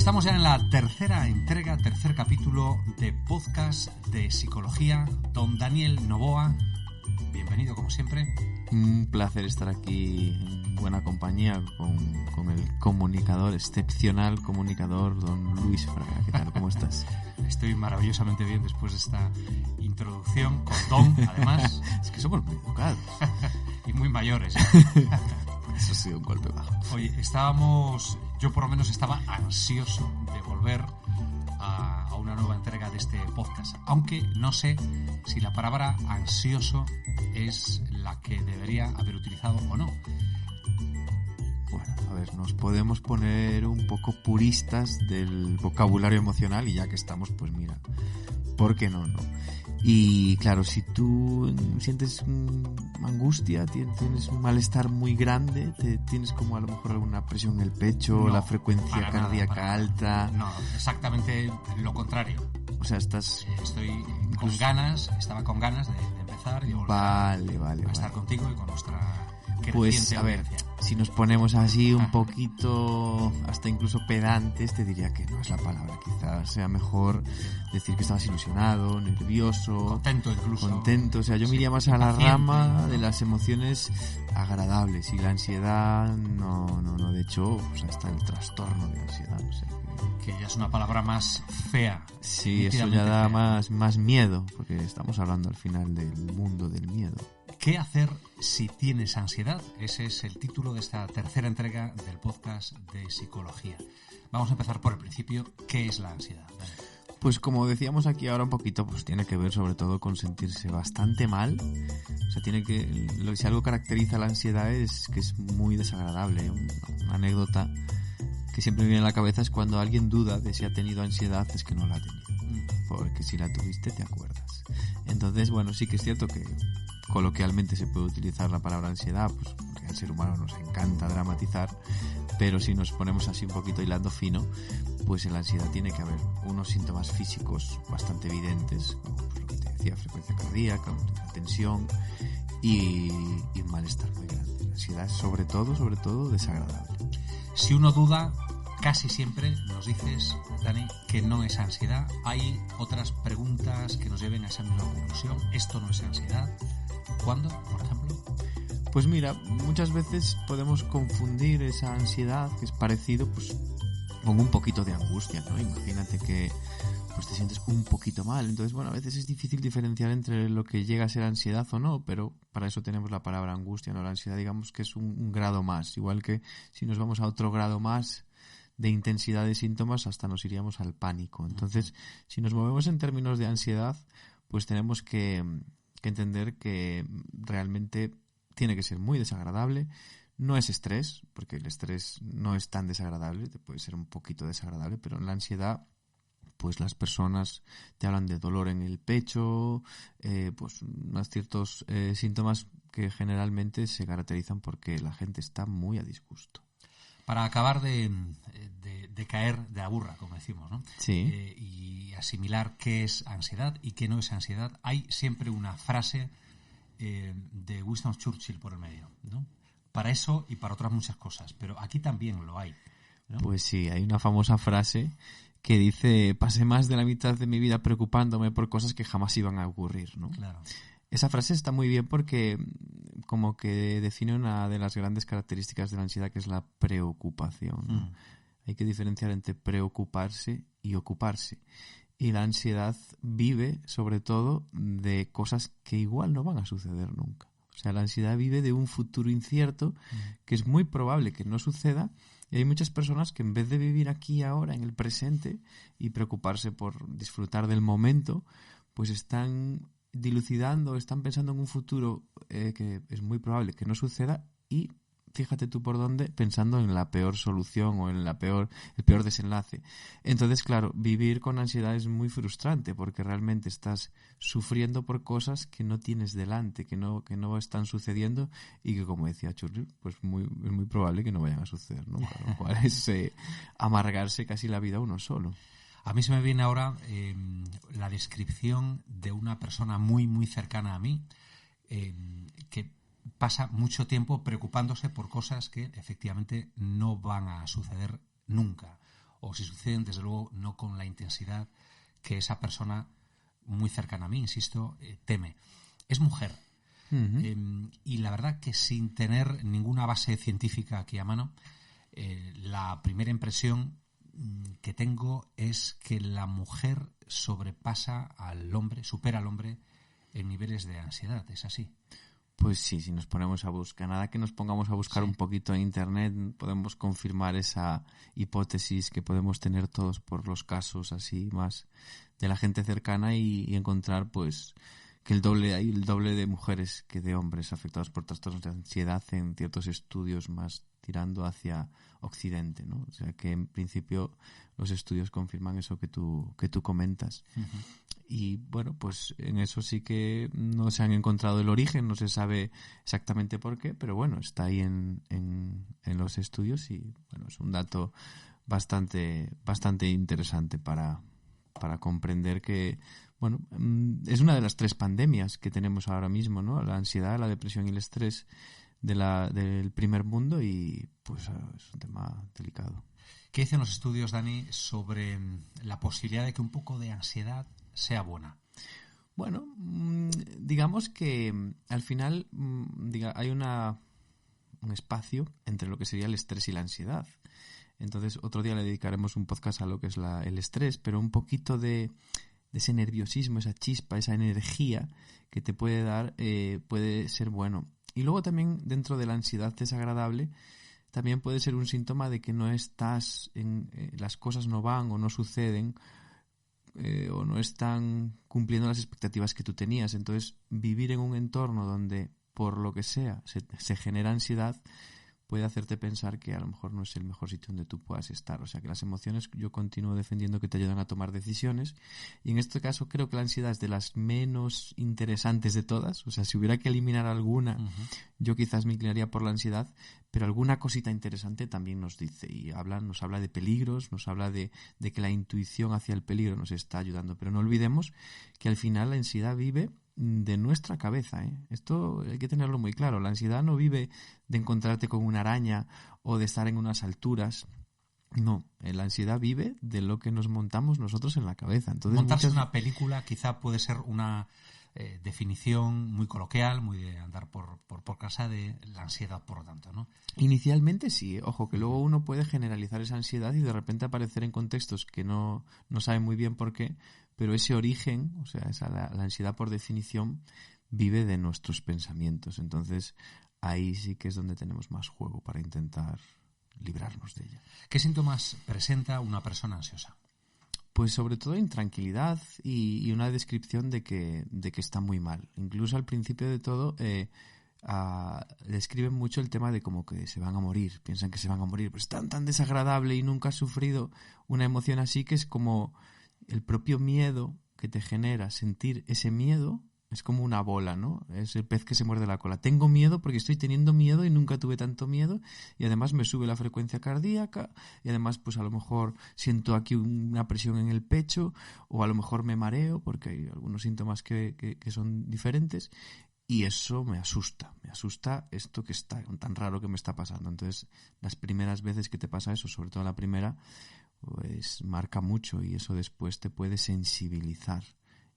Estamos ya en la tercera entrega, tercer capítulo de podcast de psicología. Don Daniel Novoa, bienvenido como siempre. Un placer estar aquí en buena compañía con el comunicador, excepcional comunicador, don Luis Fraga. ¿Qué tal? ¿Cómo estás? Estoy maravillosamente bien después de esta introducción, con don, además. Es que somos muy educados. Y muy mayores. Eso ha sido un golpe bajo. Oye, yo por lo menos estaba ansioso de volver a una nueva entrega de este podcast, aunque no sé si la palabra ansioso es la que debería haber utilizado o no. Bueno, a ver, nos podemos poner un poco puristas del vocabulario emocional y ya que estamos, pues mira, ¿por qué no? Y claro, si tú sientes angustia, tienes un malestar muy grande, tienes como a lo mejor alguna presión en el pecho, No, la frecuencia cardíaca alta. No, exactamente lo contrario. O sea, estaba con ganas de empezar y volver a estar contigo y con nuestra creciente pues a ver, audiencia. si nos ponemos así un poquito hasta incluso pedantes, te diría que no es la palabra. Quizás sea mejor decir que estabas ilusionado, nervioso, contento. O sea, yo me iría más a la rama de las emociones agradables, y la ansiedad no. De hecho, pues está el trastorno de ansiedad. O sea, que ya es una palabra más fea. Sí, eso ya da más miedo, porque estamos hablando al final del mundo del miedo. ¿Qué hacer si tienes ansiedad? Ese es el título de esta tercera entrega del podcast de psicología. Vamos a empezar por el principio. ¿Qué es la ansiedad? Pues como decíamos aquí ahora un poquito, pues tiene que ver sobre todo con sentirse bastante mal. O sea, si algo caracteriza la ansiedad es que es muy desagradable. Una anécdota que siempre me viene a la cabeza es cuando alguien duda de si ha tenido ansiedad, es que no la ha tenido. Porque si la tuviste, te acuerdas. Entonces, bueno, sí que es cierto que coloquialmente se puede utilizar la palabra ansiedad, pues porque al ser humano nos encanta dramatizar, pero si nos ponemos así un poquito hilando fino, pues en la ansiedad tiene que haber unos síntomas físicos bastante evidentes, como pues lo que te decía, frecuencia cardíaca, tensión y un malestar muy grande. La ansiedad es sobre todo desagradable. Si uno duda, casi siempre nos dices, Dani, que no es ansiedad. Hay otras preguntas que nos lleven a esa misma conclusión. Esto no es ansiedad. ¿Cuándo, por ejemplo? Pues mira, muchas veces podemos confundir esa ansiedad, que es parecido, pues con un poquito de angustia, ¿no? Imagínate que pues te sientes un poquito mal. Entonces, bueno, a veces es difícil diferenciar entre lo que llega a ser ansiedad o no, pero para eso tenemos la palabra angustia, ¿no? La ansiedad, digamos que es un grado más, igual que si nos vamos a otro grado más de intensidad de síntomas, hasta nos iríamos al pánico. Entonces, si nos movemos en términos de ansiedad, pues tenemos que entender que realmente tiene que ser muy desagradable. No es estrés, porque el estrés no es tan desagradable, puede ser un poquito desagradable, pero en la ansiedad, pues las personas te hablan de dolor en el pecho, pues unos ciertos síntomas que generalmente se caracterizan porque la gente está muy a disgusto. Para acabar de caer de la burra, como decimos, ¿no? Sí. Y asimilar qué es ansiedad y qué no es ansiedad, hay siempre una frase de Winston Churchill por el medio, ¿no? Para eso y para otras muchas cosas, pero aquí también lo hay, ¿no? Pues sí, hay una famosa frase que dice: pasé más de la mitad de mi vida preocupándome por cosas que jamás iban a ocurrir, ¿no? Claro. Esa frase está muy bien porque como que define una de las grandes características de la ansiedad, que es la preocupación, ¿no? Hay que diferenciar entre preocuparse y ocuparse. Y la ansiedad vive sobre todo de cosas que igual no van a suceder nunca. O sea, la ansiedad vive de un futuro incierto que es muy probable que no suceda. Y hay muchas personas que en vez de vivir aquí ahora, en el presente, y preocuparse por disfrutar del momento, pues están dilucidando, están pensando en un futuro que es muy probable que no suceda, y fíjate tú por dónde, pensando en la peor solución o en el peor desenlace. Entonces, claro, vivir con ansiedad es muy frustrante porque realmente estás sufriendo por cosas que no tienes delante, que no están sucediendo y que, como decía Churchill, pues es muy probable que no vayan a suceder nunca, lo cual es amargarse casi la vida uno solo. A mí se me viene ahora la descripción de una persona muy, muy cercana a mí que pasa mucho tiempo preocupándose por cosas que efectivamente no van a suceder nunca o si suceden, desde luego, no con la intensidad que esa persona muy cercana a mí, insisto, teme. Es mujer. Y la verdad que sin tener ninguna base científica aquí a mano, la primera impresión que tengo es que la mujer sobrepasa al hombre, supera al hombre en niveles de ansiedad. ¿Es así? Pues sí, si nos ponemos a buscar, nada que nos pongamos a buscar un poquito en internet, podemos confirmar esa hipótesis que podemos tener todos por los casos así más de la gente cercana y encontrar pues que hay el doble de mujeres que de hombres afectados por trastornos de ansiedad en ciertos estudios más tirando hacia Occidente, ¿no? O sea que en principio los estudios confirman eso que tú comentas. Y bueno, pues en eso sí que no se han encontrado el origen, no se sabe exactamente por qué, pero bueno, está ahí en los estudios y bueno, es un dato bastante interesante para comprender que bueno, es una de las 3 pandemias que tenemos ahora mismo, ¿no? La ansiedad, la depresión y el estrés del primer mundo y pues es un tema delicado. ¿Qué dicen los estudios, Dani, sobre la posibilidad de que un poco de ansiedad sea buena? Bueno, digamos que al final hay un espacio entre lo que sería el estrés y la ansiedad. Entonces, otro día le dedicaremos un podcast a lo que es el estrés, pero un poquito de ese nerviosismo, esa chispa, esa energía que te puede dar, puede ser bueno. Y luego también dentro de la ansiedad desagradable, también puede ser un síntoma de que no estás, las cosas no van o no suceden o no están cumpliendo las expectativas que tú tenías. Entonces, vivir en un entorno donde, por lo que sea, se genera ansiedad, puede hacerte pensar que a lo mejor no es el mejor sitio donde tú puedas estar. O sea, que las emociones, yo continúo defendiendo que te ayudan a tomar decisiones. Y en este caso creo que la ansiedad es de las menos interesantes de todas. O sea, si hubiera que eliminar alguna, yo quizás me inclinaría por la ansiedad, pero alguna cosita interesante también nos dice. Y nos habla de peligros, nos habla de que la intuición hacia el peligro nos está ayudando. Pero no olvidemos que al final la ansiedad vive de nuestra cabeza, ¿eh? Esto hay que tenerlo muy claro. La ansiedad no vive de encontrarte con una araña o de estar en unas alturas. No, la ansiedad vive de lo que nos montamos nosotros en la cabeza. Entonces, montarse una película quizá puede ser una definición muy coloquial, muy de andar por casa de la ansiedad, por lo tanto, ¿no? Inicialmente sí, ojo, que luego uno puede generalizar esa ansiedad y de repente aparecer en contextos que no sabe muy bien por qué, pero ese origen, o sea, la ansiedad por definición vive de nuestros pensamientos. Entonces ahí sí que es donde tenemos más juego para intentar librarnos de ella. ¿Qué síntomas presenta una persona ansiosa? Pues sobre todo intranquilidad y una descripción de que está muy mal. Incluso al principio de todo describen mucho el tema de como que se van a morir, piensan que se van a morir, pero es tan desagradable y nunca has sufrido una emoción así que es como el propio miedo que te genera sentir ese miedo. Es como una bola, ¿no? Es el pez que se muerde la cola. Tengo miedo porque estoy teniendo miedo y nunca tuve tanto miedo y además me sube la frecuencia cardíaca y además pues a lo mejor siento aquí una presión en el pecho o a lo mejor me mareo porque hay algunos síntomas que son diferentes y eso me asusta esto que está tan raro que me está pasando. Entonces las primeras veces que te pasa eso, sobre todo la primera, pues marca mucho y eso después te puede sensibilizar.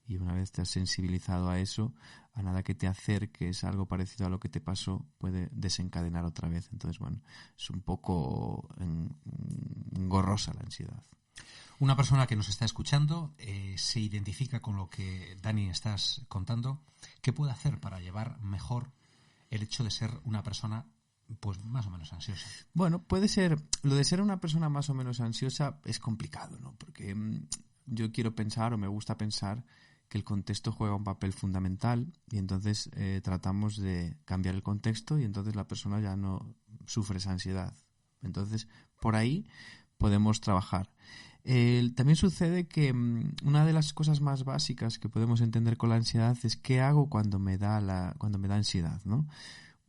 Y una vez te has sensibilizado a eso, a nada que te acerques algo parecido a lo que te pasó, puede desencadenar otra vez. Entonces, bueno, es un poco engorrosa la ansiedad. Una persona que nos está escuchando se identifica con lo que, Dani, estás contando. ¿Qué puede hacer para llevar mejor el hecho de ser una persona pues más o menos ansiosa? Bueno, puede ser, lo de ser una persona más o menos ansiosa es complicado, ¿no? Porque yo quiero pensar o me gusta pensar que el contexto juega un papel fundamental y entonces tratamos de cambiar el contexto y entonces la persona ya no sufre esa ansiedad. Entonces, por ahí podemos trabajar. También sucede que una de las cosas más básicas que podemos entender con la ansiedad es qué hago cuando me da ansiedad, ¿no?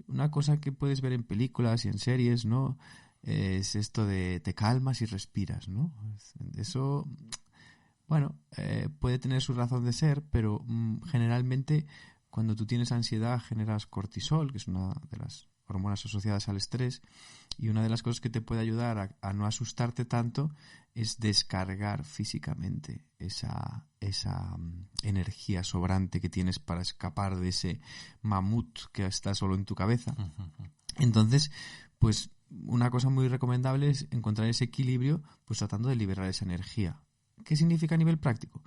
Una cosa que puedes ver en películas y en series, ¿no? Es esto de te calmas y respiras, ¿no? Eso, bueno, puede tener su razón de ser, pero generalmente cuando tú tienes ansiedad generas cortisol, que es una de las hormonas asociadas al estrés, Y una de las cosas que te puede ayudar a no asustarte tanto es descargar físicamente esa energía sobrante que tienes para escapar de ese mamut que está solo en tu cabeza. Entonces, pues una cosa muy recomendable es encontrar ese equilibrio, pues tratando de liberar esa energía. ¿Qué significa a nivel práctico?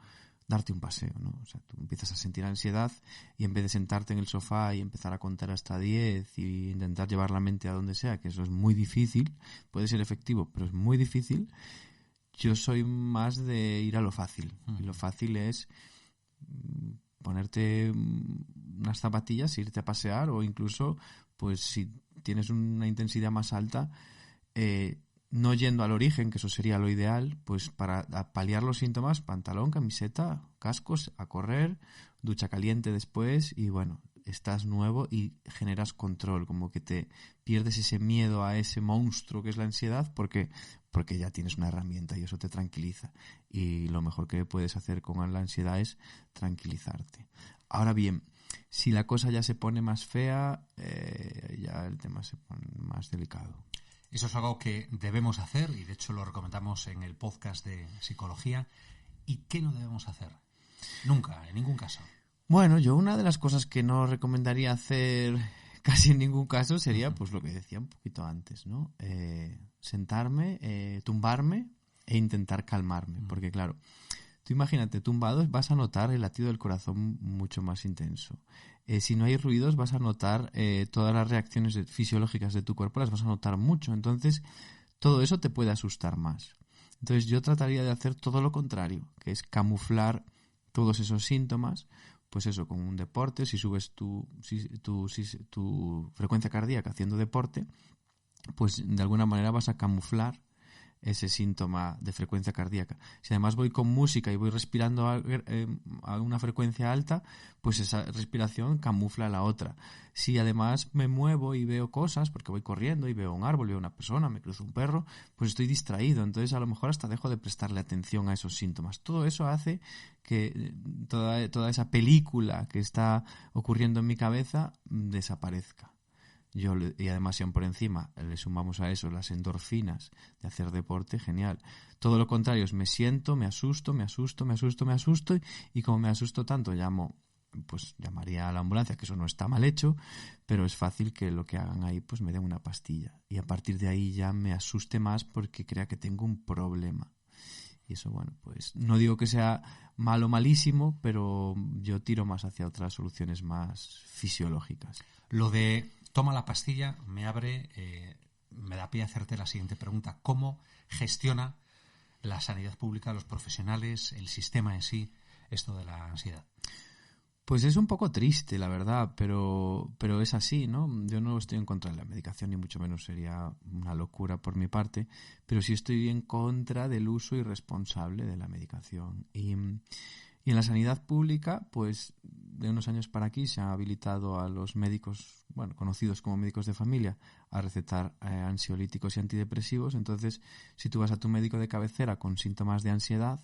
Darte un paseo, ¿no? O sea, tú empiezas a sentir ansiedad y en vez de sentarte en el sofá y empezar a contar hasta 10 y intentar llevar la mente a donde sea, que eso es muy difícil, puede ser efectivo, pero es muy difícil, yo soy más de ir a lo fácil. Y lo fácil es ponerte unas zapatillas, irte a pasear o incluso, pues si tienes una intensidad más alta, no yendo al origen, que eso sería lo ideal, pues para paliar los síntomas, pantalón, camiseta, cascos, a correr, ducha caliente después y bueno, estás nuevo y generas control, como que te pierdes ese miedo a ese monstruo que es la ansiedad porque ya tienes una herramienta y eso te tranquiliza. Y lo mejor que puedes hacer con la ansiedad es tranquilizarte. Ahora bien, si la cosa ya se pone más fea, ya el tema se pone más delicado. Eso es algo que debemos hacer y de hecho lo recomendamos en el podcast de psicología. ¿Y qué no debemos hacer? Nunca, en ningún caso. Bueno, yo una de las cosas que no recomendaría hacer casi en ningún caso sería pues lo que decía un poquito antes, ¿no? Sentarme, tumbarme e intentar calmarme. Porque claro, tú imagínate, tumbado vas a notar el latido del corazón mucho más intenso. Si no hay ruidos vas a notar todas las reacciones fisiológicas de tu cuerpo, las vas a notar mucho. Entonces, todo eso te puede asustar más. Entonces, yo trataría de hacer todo lo contrario, que es camuflar todos esos síntomas, pues eso, con un deporte. Si subes tu frecuencia cardíaca haciendo deporte, pues de alguna manera vas a camuflar ese síntoma de frecuencia cardíaca. Si además voy con música y voy respirando a una frecuencia alta, pues esa respiración camufla la otra. Si además me muevo y veo cosas, porque voy corriendo y veo un árbol, veo una persona, me cruzo un perro, pues estoy distraído. Entonces a lo mejor hasta dejo de prestarle atención a esos síntomas. Todo eso hace que toda esa película que está ocurriendo en mi cabeza desaparezca. Y además, si aún por encima le sumamos a eso las endorfinas de hacer deporte, genial. Todo lo contrario es me siento, me asusto y como me asusto tanto llamaría a la ambulancia, que eso no está mal hecho, pero es fácil que lo que hagan ahí pues me den una pastilla y a partir de ahí ya me asuste más porque crea que tengo un problema. Y eso, bueno, pues no digo que sea malo, malísimo, pero yo tiro más hacia otras soluciones más fisiológicas. Lo de toma la pastilla me da pie a hacerte la siguiente pregunta. ¿Cómo gestiona la sanidad pública, los profesionales, el sistema en sí, esto de la ansiedad? Pues es un poco triste, la verdad, pero es así, ¿no? Yo no estoy en contra de la medicación, ni mucho menos sería una locura por mi parte, pero sí estoy en contra del uso irresponsable de la medicación. Y en la sanidad pública, pues de unos años para aquí se ha habilitado a los médicos, bueno, conocidos como médicos de familia, a recetar ansiolíticos y antidepresivos. Entonces, si tú vas a tu médico de cabecera con síntomas de ansiedad,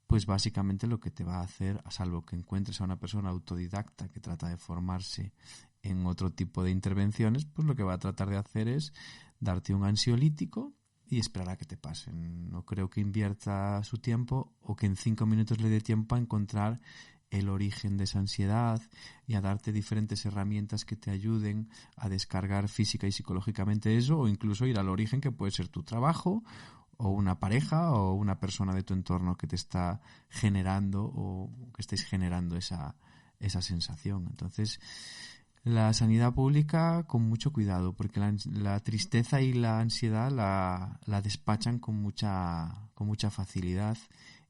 pues básicamente lo que te va a hacer, a salvo que encuentres a una persona autodidacta que trata de formarse en otro tipo de intervenciones, pues lo que va a tratar de hacer es darte un ansiolítico y esperar a que te pasen. No creo que invierta su tiempo o que en 5 minutos le dé tiempo a encontrar el origen de esa ansiedad y a darte diferentes herramientas que te ayuden a descargar física y psicológicamente eso, o incluso ir al origen, que puede ser tu trabajo o una pareja o una persona de tu entorno que te está generando o que estés generando esa sensación. Entonces, la sanidad pública con mucho cuidado, porque la tristeza y la ansiedad la despachan con mucha facilidad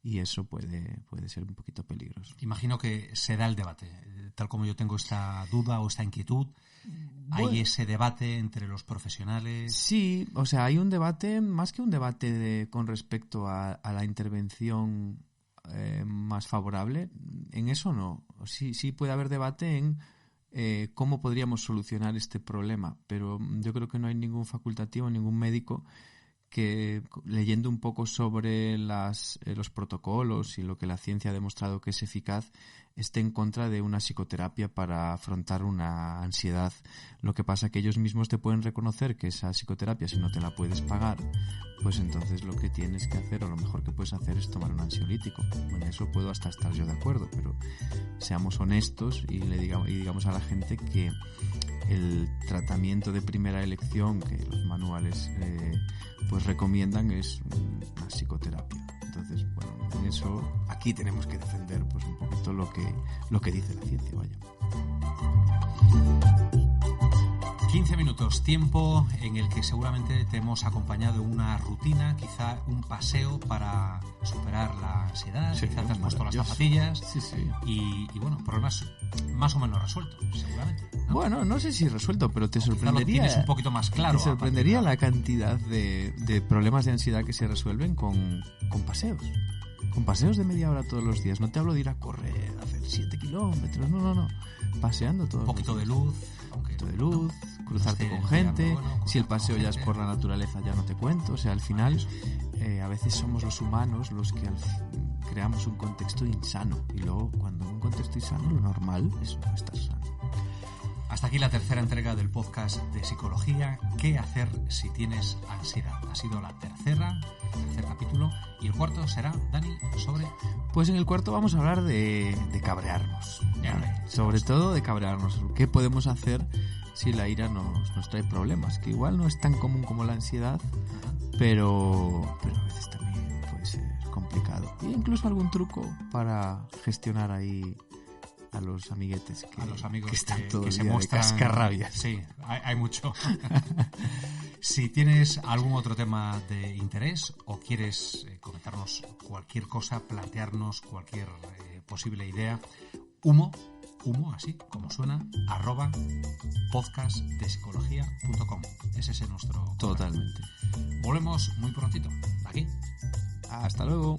y eso puede ser un poquito peligroso. Imagino que se da el debate. Tal como yo tengo esta duda o esta inquietud, ¿hay ese debate entre los profesionales? Sí, o sea, hay un debate, más que un debate con respecto a la intervención más favorable, en eso no. Sí puede haber debate en cómo podríamos solucionar este problema, pero yo creo que no hay ningún facultativo, ningún médico que, leyendo un poco sobre los protocolos y lo que la ciencia ha demostrado que es eficaz, esté en contra de una psicoterapia para afrontar una ansiedad. Lo que pasa que ellos mismos te pueden reconocer que esa psicoterapia, si no te la puedes pagar, pues entonces lo que tienes que hacer, o lo mejor que puedes hacer, es tomar un ansiolítico. Bueno, eso puedo hasta estar yo de acuerdo, pero seamos honestos y digamos a la gente que el tratamiento de primera elección que los manuales pues recomiendan es una psicoterapia. Entonces, bueno, en eso aquí tenemos que defender pues un poquito lo que dice la ciencia, vaya. 15 minutos, tiempo en el que seguramente te hemos acompañado en una rutina, quizá un paseo para superar la ansiedad, Sí, quizá te has puesto las maravilloso. zapatillas Sí. y bueno, problemas más o menos resueltos, seguramente, ¿no? Bueno, no sé si resuelto, pero te Quizá lo sorprendería. tienes un poquito más claro. Te sorprendería a la partir cantidad de problemas de ansiedad que se resuelven con paseos. Con paseos de media hora todos los días. No te hablo de ir a correr, hacer 7 kilómetros. No. Paseando todos un poquito los de días. luz, Un poquito de luz, cruzarte esté con gente. bueno, Si el cruzarte paseo con ya es gente. por la naturaleza, ya no te cuento. O sea, al final, a veces somos los humanos los que creamos un contexto insano. Y luego, cuando en un contexto insano, lo normal es no estar sano. Hasta aquí la tercera entrega del podcast de psicología. ¿Qué hacer si tienes ansiedad? Ha sido el tercer capítulo. Y el cuarto será, Dani, sobre... Pues en el cuarto vamos a hablar de cabrearnos. Ya, Sobre todo de cabrearnos. ¿Qué podemos hacer si la ira nos trae problemas? Que igual no es tan común como la ansiedad, pero a veces también puede ser complicado. E incluso algún truco para gestionar ahí a los amiguetes a los amigos que están todo que el se día de muestran cascarrabias. Sí, hay mucho. Si tienes algún otro tema de interés o quieres comentarnos cualquier cosa, plantearnos cualquier posible idea, humo, así como suena, @podcastdepsicología.com. Ese es nuestro correo. Totalmente. Volvemos muy prontito. Aquí. Hasta luego.